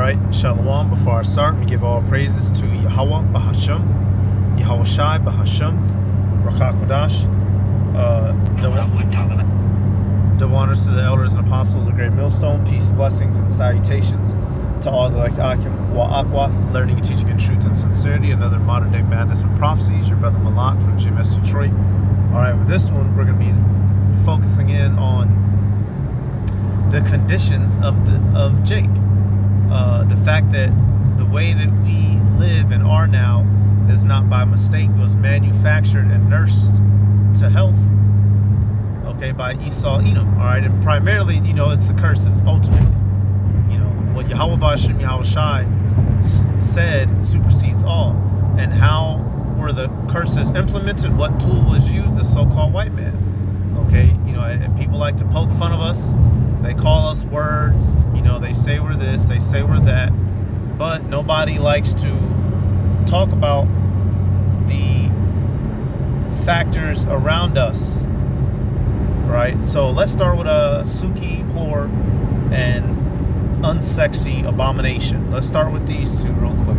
right, Shalom. Before I start, we give all praises to Yahweh Bahashem, Yahweh Shai Bahashem, Rakah Kodash. Double honors to the elders and apostles of Great Millstone. Peace, blessings, and salutations to all the like Akim Wa'akwath, learning and teaching in truth and sincerity. Another modern day Madness and Prophecies. Your brother Malak from GMS Detroit. All right, with this one, we're going to be focusing in on the conditions of Jake. The fact that the way that we live and are now is not by mistake. It was manufactured and nursed to health, okay, by Esau Edom. All right, and primarily, it's the curses. Ultimately, what Yahweh Ba'ashem Yahweh Shai said supersedes all. And how were the curses implemented? What tool was used? The so-called white man. Okay, and people like to poke fun of us. They call us words. They say we're this, they say we're that, but nobody likes to talk about the factors around us, right? So let's start with a Suki, whore, and unsexy abomination. Let's start with these two real quick.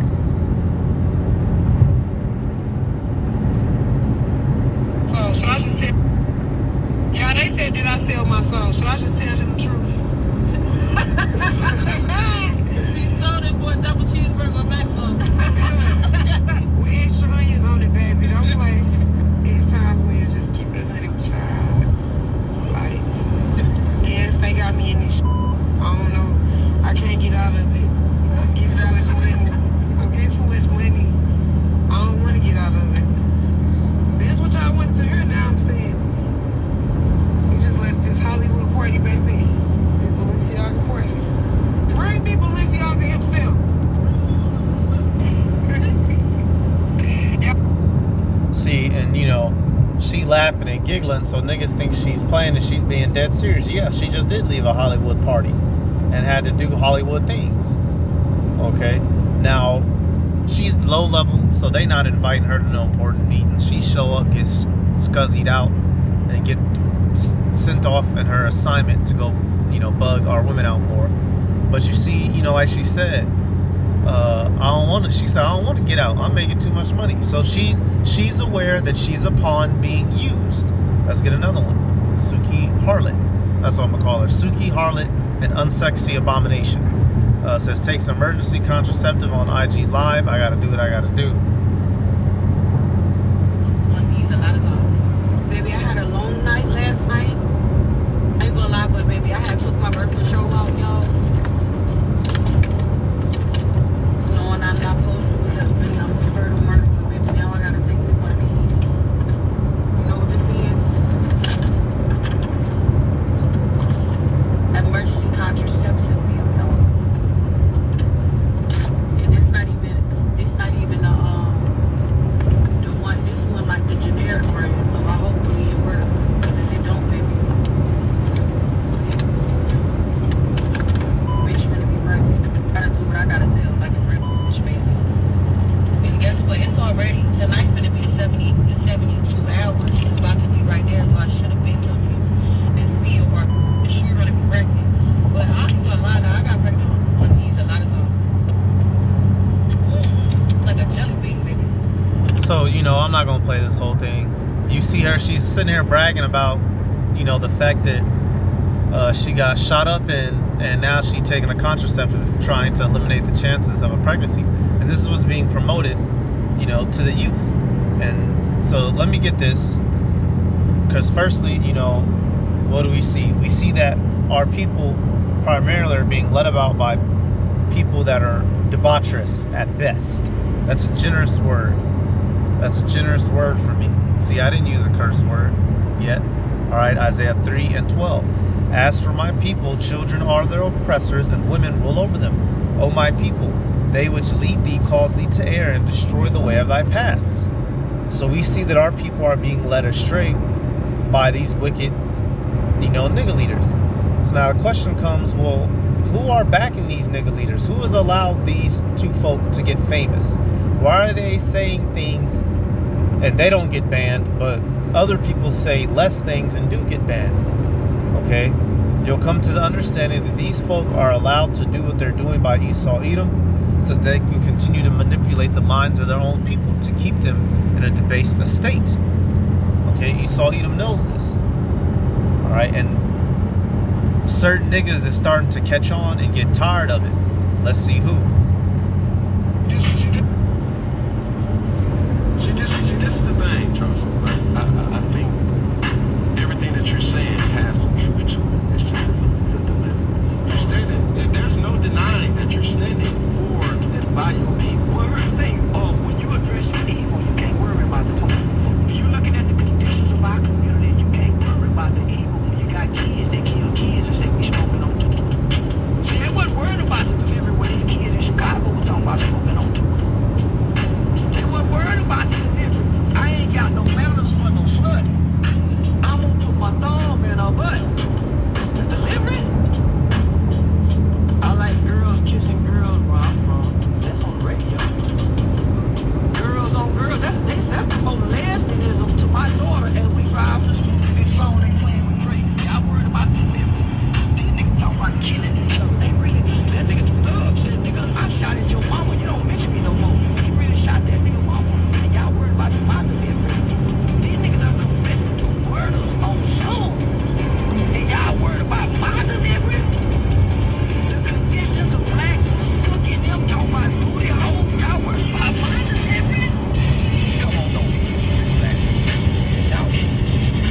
So should I just tell? Yeah, they said that I sell my soul. Should I just tell them the truth? He sold it for a double cheeseburger with mac sauce. With extra onions on it, baby. Don't play. It's time for me to just keep it 100 child. Like, yes, they got me in this shit. I don't know. I can't get out of it. I'm getting too much money. I don't want to get out of it. This is what y'all want to hear now, I'm saying. We just left this Hollywood party, baby. This Balenciaga party. Bring me Balenciaga himself. See, and she laughing and giggling, so niggas think she's playing and she's being dead serious. Yeah, she just did leave a Hollywood party and had to do Hollywood things. Okay, now she's low level, so they not inviting her to no important meetings. She show up, gets scuzzied out, and get sent off in her assignment to go, bug our women out more. But you see, like she said, she said, I don't want to get out. I'm making too much money. So she's aware that she's a pawn being used. Let's get another one. Suki Harlot. That's what I'm going to call her. Suki Harlot and unsexy abomination. Says, takes emergency contraceptive on IG Live. I got to do what I got to do. On these a lot of times. Baby, I had a long night last night. I ain't gonna lie, but baby, I had took my birth control out, y'all. Knowing I'm not supposed to, because really I'm scared of murder, but baby, now I gotta take me one of these. You know what this is? Emergency contraceptive pill, y'all. And it's not even the one, this one like the generic brand, so I hopefully it works. But if it don't, baby, bitch finna be pregnant. Gotta do what I gotta do, like a real bitch, baby. And guess what? It's already, tonight finna be the 72 hours. It's about to be right there, so I should have been to this meal or she's gonna be pregnant. But I ain't gonna lie, now I got pregnant on these a lot of times. Like a jelly bean, baby. So, I'm not going to play this whole thing. You see her, she's sitting here bragging about, the fact that she got shot up and now she's taking a contraceptive trying to eliminate the chances of a pregnancy. And this is what's being promoted, to the youth. And so let me get this, because firstly, what do we see? We see that our people primarily are being led about by people that are debaucherous at best. That's a generous word. That's a generous word for me. See, I didn't use a curse word yet. All right, Isaiah 3:12. As for my people, children are their oppressors, and women rule over them. O my people, they which lead thee cause thee to err, and destroy the way of thy paths. So we see that our people are being led astray by these wicked, nigga leaders. So now the question comes, well, who are backing these nigga leaders? Who has allowed these two folk to get famous? Why are they saying things and they don't get banned, but other people say less things and do get banned? Okay, You'll come to the understanding that these folk are allowed to do what they're doing by Esau, Edom, so that they can continue to manipulate the minds of their own people to keep them in a debased estate. Okay, Esau, Edom knows this. All right, and certain niggas is starting to catch on and get tired of it. Let's see who. See, this is the thing, Charles. I think everything that you're saying has some truth to it. It's just the delivery. You're standing. There's no denying that you're standing for and by your people. Well, here's the thing. When you address the evil, you can't worry about the good. When you're looking at the conditions of our community, you can't worry about the evil. When you got kids, they kill kids and say we smoking on too. See, they wasn't worried about the delivery when these kids in Chicago were talking about smoking on too. They weren't worried about the delivery. I ain't got no manners for no slut. I'm gonna put my thumb in her butt. The delivery? I like girls kissing girls where I'm from. That's on the radio. Girls on girls, that's promoting lesbianism to my daughter as we drive to school. This song they playing with Drake. Y'all worried about the delivery? These niggas talking about killing each other. They really, that nigga thug said, nigga, I shot at your mama. You don't mention me no more. He really shot that nigga mama. And y'all worried about my delivery. These niggas are confessing to murders on songs. And y'all worried about my delivery? The conditions of black look at them talking about booty holes. Y'all worried about my delivery? Come on, don't be black. Y'all can't listen to me.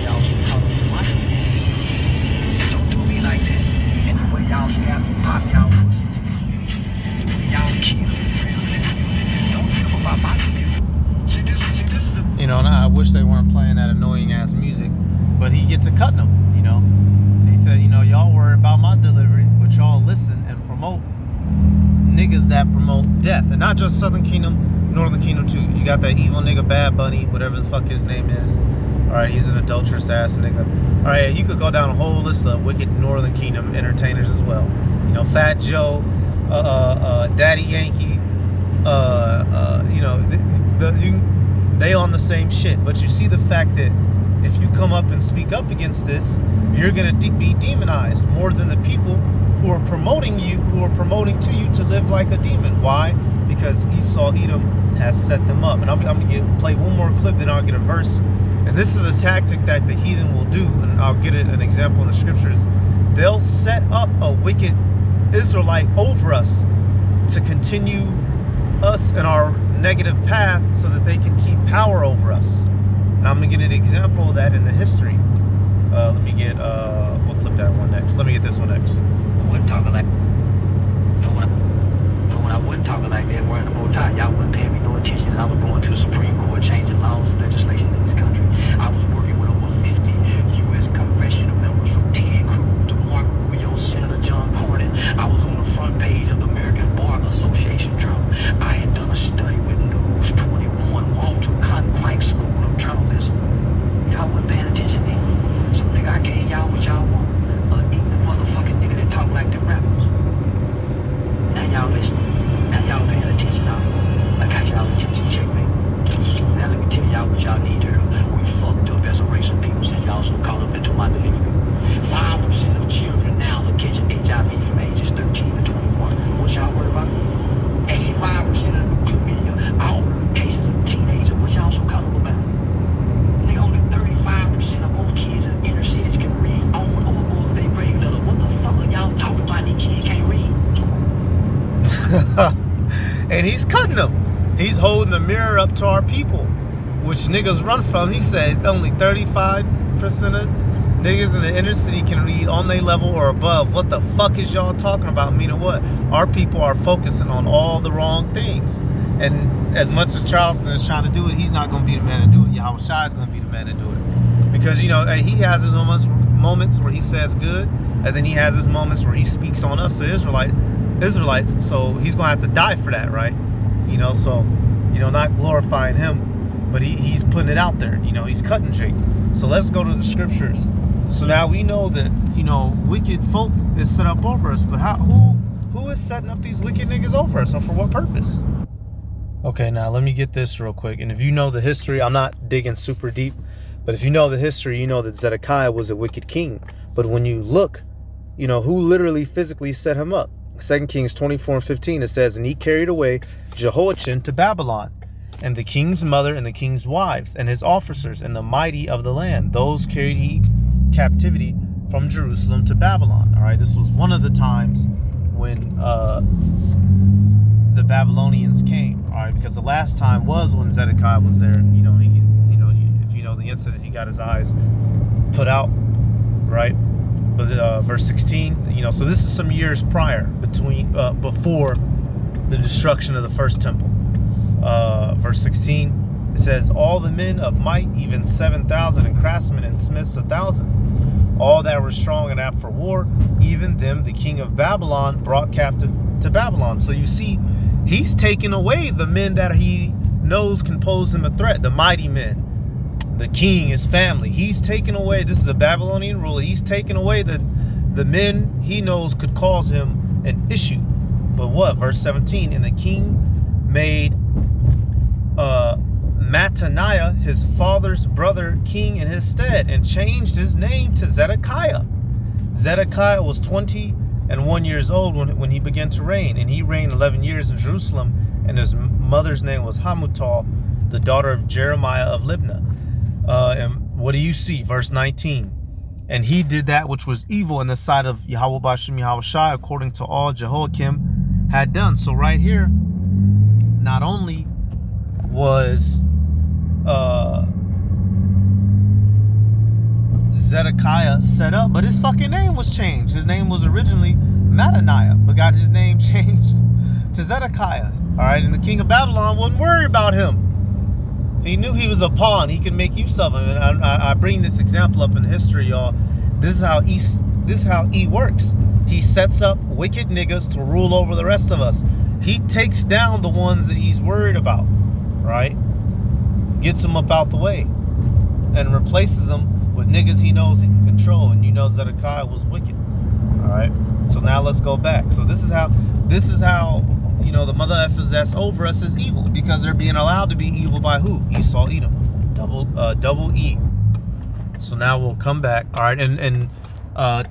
Y'all should talk to my delivery. Don't do me like that. And the way y'all stab me, pop y'all pussies. Y'all kill me. Don't trip about my delivery. See, this is the... You know, and I wish they weren't playing that annoying ass music, but he gets to cutting them, you know. He said, you know, y'all worry about my delivery, but y'all listen and promote niggas that promote death. And not just Southern Kingdom, Northern Kingdom too. You got that evil nigga Bad Bunny, whatever the fuck his name is. Alright, he's an adulterous ass nigga. Alright, you could go down a whole list of wicked Northern Kingdom entertainers as well. You know, Fat Joe, Daddy Yankee, you know, they on the same shit. But you see the fact that if you come up and speak up against this, you're gonna be demonized more than the people who are promoting you, who are promoting to you to live like a demon. Why? Because Esau, Edom has set them up. And I'm gonna play one more clip, then I'll get a verse. And this is a tactic that the heathen will do, and I'll get an example in the scriptures. They'll set up a wicked Israelite over us to continue us in our negative path so that they can keep power over us. And I'm gonna get an example of that in the history. Let me get we'll clip that one next. Let me get this one next. I wasn't talking like... When I wasn't talking like that, wearing the bow tie, y'all wasn't paying me no attention. And I was going to the Supreme Court, changing laws and legislation in this country. I was working with over 50 U.S. congressional members, from Ted Cruz to Mark Rubio, Senator John Cornyn. I was on the front page of the American Bar Association Journal. I had done a study with News 21, Walter Cronkite School of Journalism. Y'all wasn't paying attention then. So nigga, I gave y'all what y'all want. An ignorant motherfucking nigga that talk like them rappers. Now y'all listening. Now y'all paying attention, y'all. I got y'all attention, checkmate. Now let me tell y'all what y'all need to hear. We fucked up as a race of people since y'all so caught up into my delivery. 5% of children now are catching HIV from ages 13 to 21. What y'all worried about? 85% of leukemia, all of the cases of teenagers. What y'all so caught up about? Nigga, only 35% of most kids in inner cities can read on or above their grade level. What the fuck are y'all talking about? These kids can't read. And he's cutting them. He's holding a mirror up to our people, which niggas run from. He said only 35% of niggas in the inner city can read on their level or above. What the fuck is y'all talking about? Meaning what? Our people are focusing on all the wrong things. And as much as Charleston is trying to do it, he's not going to be the man to do it. Yahweh Shai is going to be the man to do it. Because, you know, he has his moments where he says good, and then he has his moments where he speaks on us, the Israelites. So he's going to have to die for that, right? You know, so, you know, not glorifying him, but he's putting it out there. You know, he's cutting Jake. So let's go to the scriptures. So now we know that, you know, wicked folk is set up over us, but who is setting up these wicked niggas over us, and for what purpose? Okay, now let me get this real quick. And if you know the history, I'm not digging super deep, but if you know the history, you know that Zedekiah was a wicked king But when you look, who literally physically set him up? 2 Kings 24:15, it says, and he carried away Jehoiachin to Babylon, and the king's mother and the king's wives and his officers and the mighty of the land. Those carried he captivity from Jerusalem to Babylon. All right, this was one of the times when the Babylonians came. All right, because the last time was when Zedekiah was there. If you know the incident, he got his eyes put out. Right, but verse 16. So this is some years prior before the destruction of the first temple. Verse 16, it says, all the men of might, even 7,000, and craftsmen and smiths 1,000, all that were strong and apt for war, even them the king of Babylon brought captive to Babylon. So you see, he's taken away the men that he knows can pose him a threat, the mighty men, the king, his family. He's taken away, this is a Babylonian ruler, he's taken away the men he knows could cause him an issue. But what? Verse 17, and the king made Mattaniah, his father's brother, king in his stead, and changed his name to Zedekiah. Zedekiah was 21 years old when he began to reign, and he reigned 11 years in Jerusalem, and his mother's name was Hamutal, the daughter of Jeremiah of Libnah. And what do you see? Verse 19, and he did that which was evil in the sight of Yahweh B'Shem Yahushai, according to all Jehoiakim had done. So right here, not only was Zedekiah set up, but his fucking name was changed. His name was originally Mattaniah, but got his name changed to Zedekiah. All right, and the king of Babylon wasn't worried about him. He knew he was a pawn. He could make use of him. And I bring this example up in history, y'all. This is how he works. He sets up wicked niggas to rule over the rest of us. He takes down the ones that he's worried about, right? Gets them up out the way and replaces them with niggas he knows he can control. And Zedekiah was wicked. All right. So now let's go back. So this is how the mother effers that's over us is evil, because they're being allowed to be evil by who? Esau, Edom, double E. So now we'll come back. All right, and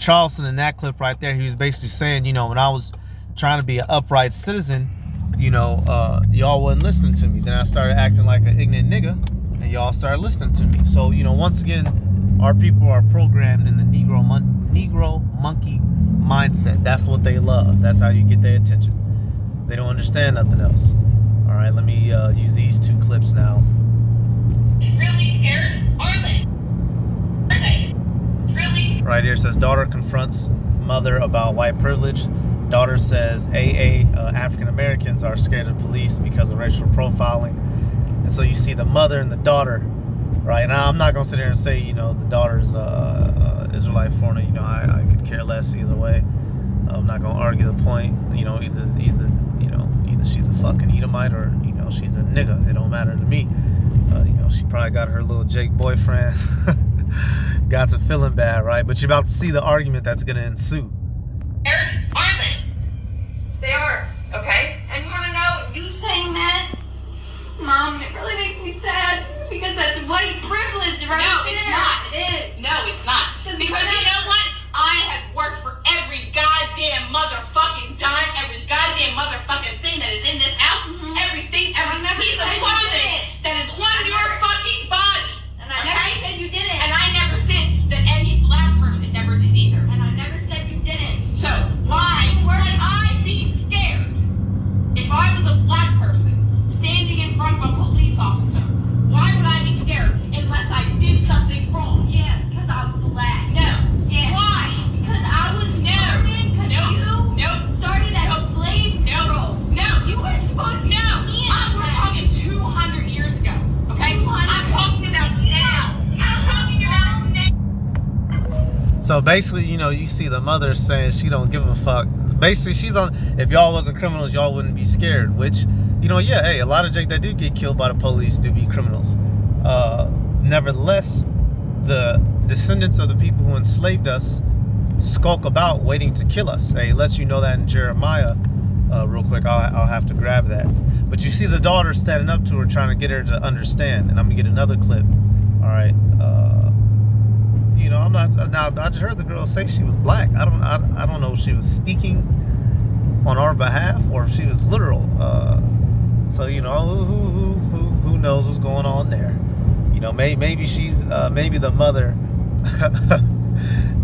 Charleston in that clip right there, he was basically saying, when I was trying to be an upright citizen, y'all wasn't listening to me. Then I started acting like an ignorant nigga, and y'all started listening to me. So once again, our people are programmed in the Negro monkey mindset. That's what they love. That's how you get their attention. They don't understand nothing else. All right, let me use these two clips now. Really scared? Are they? Really? Right here says, daughter confronts mother about white privilege. Daughter says African Americans are scared of police because of racial profiling. And so you see the mother and the daughter, right? Now I'm not gonna sit here and say the daughter's Israelite foreigner. I could care less either way. I'm not gonna argue the point. Either she's a fucking Edomite or she's a nigga. It don't matter to me. She probably got her little Jake boyfriend got to feeling bad, right? But you're about to see the argument that's gonna ensue. Are they? They are. Okay. And you wanna know, you saying that, Mom, it really makes me sad because that's white privilege, right? No, it's not. It is. No, it's not. Because you know what? I have worked for every goddamn motherfucking dime, every goddamn motherfucking thing that is in this house, everything, every piece of clothing that is on your fucking body. And I never said you didn't. And I never said that any black person never did either. And I never said you didn't. So why would I be scared if I was a black person standing in front of a police officer? Why would I be scared unless I did something wrong? Yeah, because I'm black. No. Yeah. Why? Because I was started. You started as a slave girl. No, you were supposed to. No, we're talking 200 years ago. Okay, I'm talking about now. I'm talking about now. So basically, you see the mother saying she don't give a fuck. Basically, she's on. If y'all wasn't criminals, y'all wouldn't be scared. Which, a lot of Jake that do get killed by the police do be criminals. Nevertheless, the descendants of the people who enslaved us skulk about waiting to kill us. It lets you know that in Jeremiah. Real quick, I'll have to grab that. But you see the daughter standing up to her, trying to get her to understand. And I'm gonna get another clip. All right. I'm not. Now I just heard the girl say she was black. I don't know if she was speaking on our behalf or if she was literal. So who knows what's going on there? Maybe she's maybe the mother.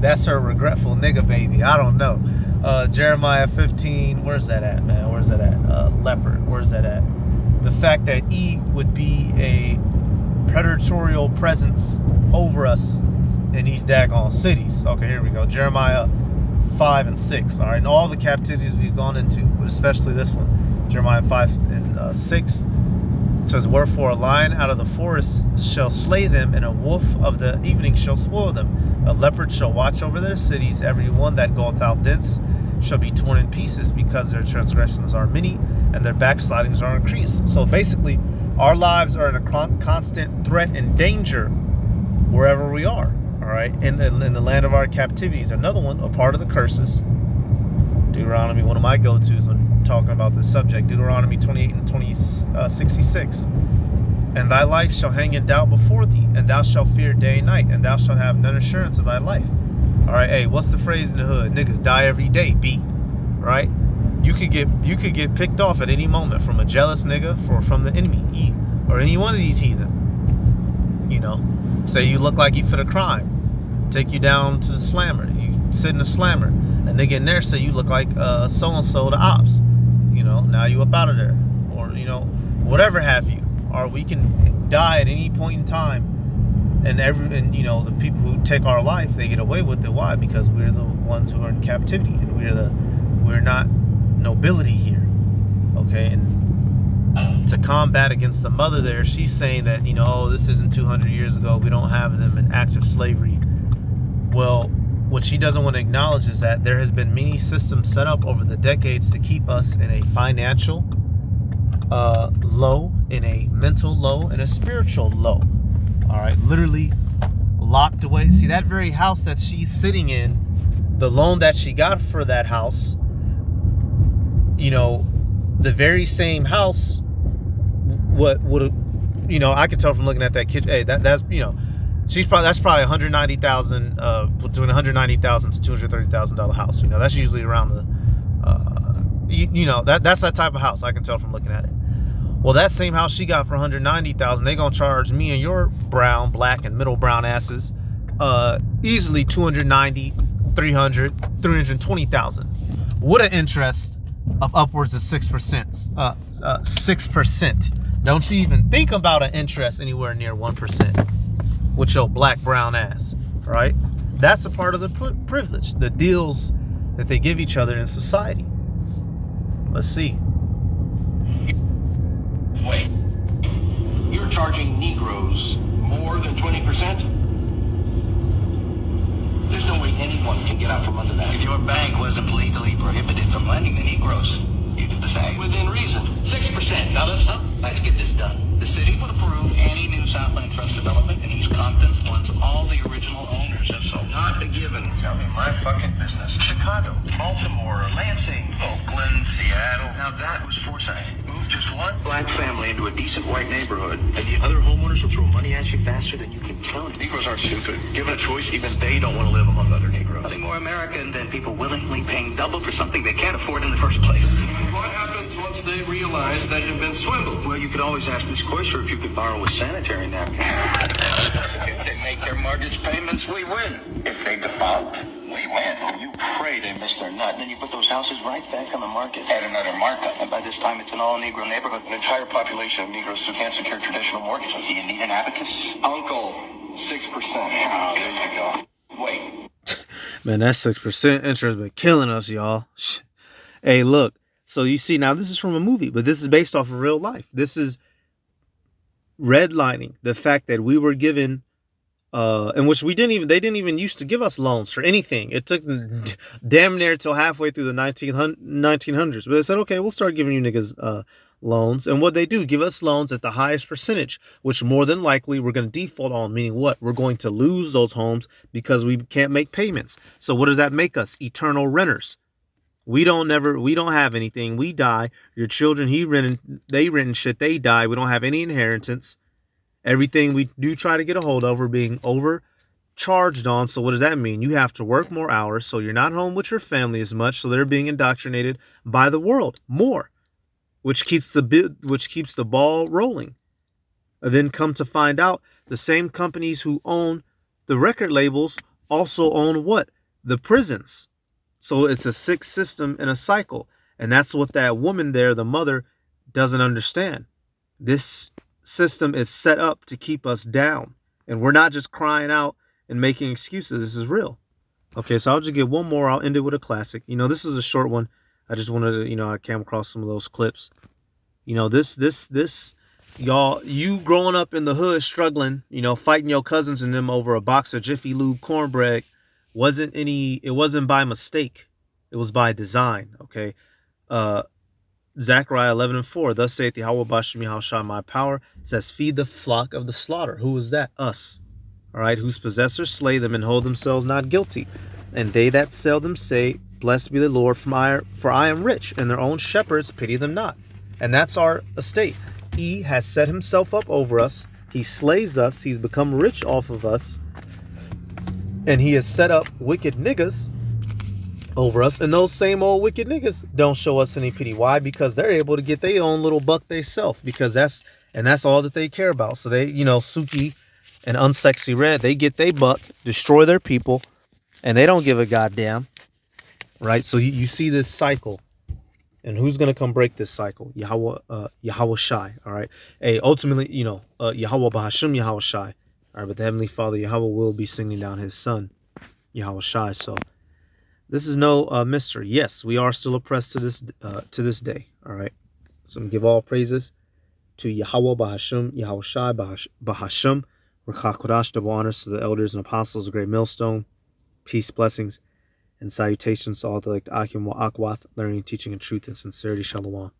That's her regretful nigga baby. I don't know. Jeremiah 15. Where's that at, man? Where's that at? Leopard. Where's that at? The fact that E would be a predatorial presence over us in these daggone cities. Okay, here we go. Jeremiah 5 and 6. All right, and all the captivities we've gone into, but especially this one. Jeremiah 5 and 6 says, "Wherefore a lion out of the forest shall slay them, and a wolf of the evening shall spoil them. A leopard shall watch over their cities. Every one that goeth out thence shall be torn in pieces, because their transgressions are many, and their backslidings are increased." So basically, our lives are in a constant threat and danger wherever we are. All right, in the land of our captivities. Another one, a part of the curses. Deuteronomy, one of my go-tos when talking about this subject. Deuteronomy 28 and 66. "And thy life shall hang in doubt before thee, and thou shalt fear day and night, and thou shalt have none assurance of thy life." All right, hey, what's the phrase in the hood? Niggas die every day, B. Right? You could get picked off at any moment from a jealous nigga, from the enemy, E, or any one of these heathen. Say you look like you fit a crime, take you down to the slammer. You sit in the slammer, a nigga in there say you look like so and so the ops. Now you up out of there, or whatever have you. Or we can die at any point in time, and the people who take our life, they get away with it. Why? Because we're the ones who are in captivity, and we're not nobility here. Okay, and to combat against the mother there, she's saying that this isn't 200 years ago, we don't have them in active slavery. Well, what she doesn't want to acknowledge is that there has been many systems set up over the decades to keep us in a financial low, in a mental low, in a spiritual low. All right, literally locked away. See, that very house that she's sitting in, the loan that she got for that house, the very same house, what would I could tell from looking at that kitchen. Hey, that's that's probably 190,000, between 190,000 to $230,000 house. That's usually around the that's that type of house. I can tell from looking at it. Well, that same house she got for 190,000, they gonna charge me and your brown, black, and middle brown asses easily 290, 300, 320,000 with an interest of upwards of 6%. 6%. Don't you even think about an interest anywhere near 1% with your black brown ass, right? That's a part of the privilege, the deals that they give each other in society. Let's see. Wait, you're charging Negroes more than 20%? There's no way anyone can get out from under that. If your bank wasn't legally prohibited from lending the Negroes, you do the same. Within reason. 6%. Now let's get this done. The city would approve any new Southland Trust development in East Compton once all the original owners have sold. Not a given. Tell me my fucking business. Chicago, Baltimore, Lansing, Oakland, Seattle. Now that was foresight. Move just one black family into a decent white neighborhood, and the other homeowners will throw money at you faster than you can count. Negroes aren't stupid. Given a choice, even they don't want to live among other Negroes. Nothing more American than people willingly paying double for something they can't afford in the first place. What happens once they realize they have been swindled? Well, you could always ask Miss Koisher if you could borrow a sanitary napkin. If they make their mortgage payments, we win. If they default, we win. You pray they miss their nut, then you put those houses right back on the market at another markup. And by this time, it's an all-Negro neighborhood. An entire population of Negroes who can't secure traditional mortgages. Do you need an abacus? Uncle, 6%. Oh, there you go. Wait. Man, that 6% interest been killing us, y'all. Hey, look. So you see, now this is from a movie, but this is based off of real life. This is redlining the fact that we were given, in which they didn't even used to give us loans for anything. It took damn near till halfway through the 1900s. But they said, okay, we'll start giving you niggas loans. And what they do, give us loans at the highest percentage, which more than likely we're going to default on, meaning what? We're going to lose those homes because we can't make payments. So what does that make us? Eternal renters. We don't have anything. We die. Your children, they rent shit. They die. We don't have any inheritance. Everything we do try to get a hold of, we're being charged on. So what does that mean? You have to work more hours, so you're not home with your family as much, so they're being indoctrinated by the world more, which keeps the ball rolling. And then come to find out, the same companies who own the record labels also own what? The prisons. So it's a sick system and a cycle. And that's what that woman there, the mother, doesn't understand. This system is set up to keep us down. And we're not just crying out and making excuses. This is real. Okay, so I'll just get one more. I'll end it with a classic. This is a short one. I just wanted to, I came across some of those clips. This, y'all, you growing up in the hood, struggling, fighting your cousins and them over a box of Jiffy Lube cornbread it wasn't by mistake. It was by design. Okay. Zechariah 11:4, thus saith Yahweh Bashem Yahushua, my power, says, feed the flock of the slaughter. Who is that? Us. All right. Whose possessors slay them and hold themselves not guilty. And they that sell them say, blessed be the Lord, for I am rich, and their own shepherds pity them not. And that's our estate. He has set himself up over us. He slays us. He's become rich off of us. And he has set up wicked niggas over us. And those same old wicked niggas don't show us any pity. Why? Because they're able to get their own little buck theyself. Because that's all that they care about. So they, Suki and Unsexy Red, they get their buck, destroy their people, and they don't give a goddamn. Right? So you see this cycle. And who's going to come break this cycle? Yahweh Shai. All right. Hey, ultimately, Yahweh Bahashim Yahweh Shai. All right. But the Heavenly Father, Yahweh, will be sending down his son, Yahweh Shai. So this is no mystery. Yes, we are still oppressed to this day. All right. So I'm give all praises to Yahweh Bahashim, Yahweh Shai, Bahashim, Rakha Kodash, double honors to the elders and apostles, the great millstone, peace, blessings, and salutations to all the elect Akim wa Akwath, learning, teaching, and truth and sincerity. Shalom.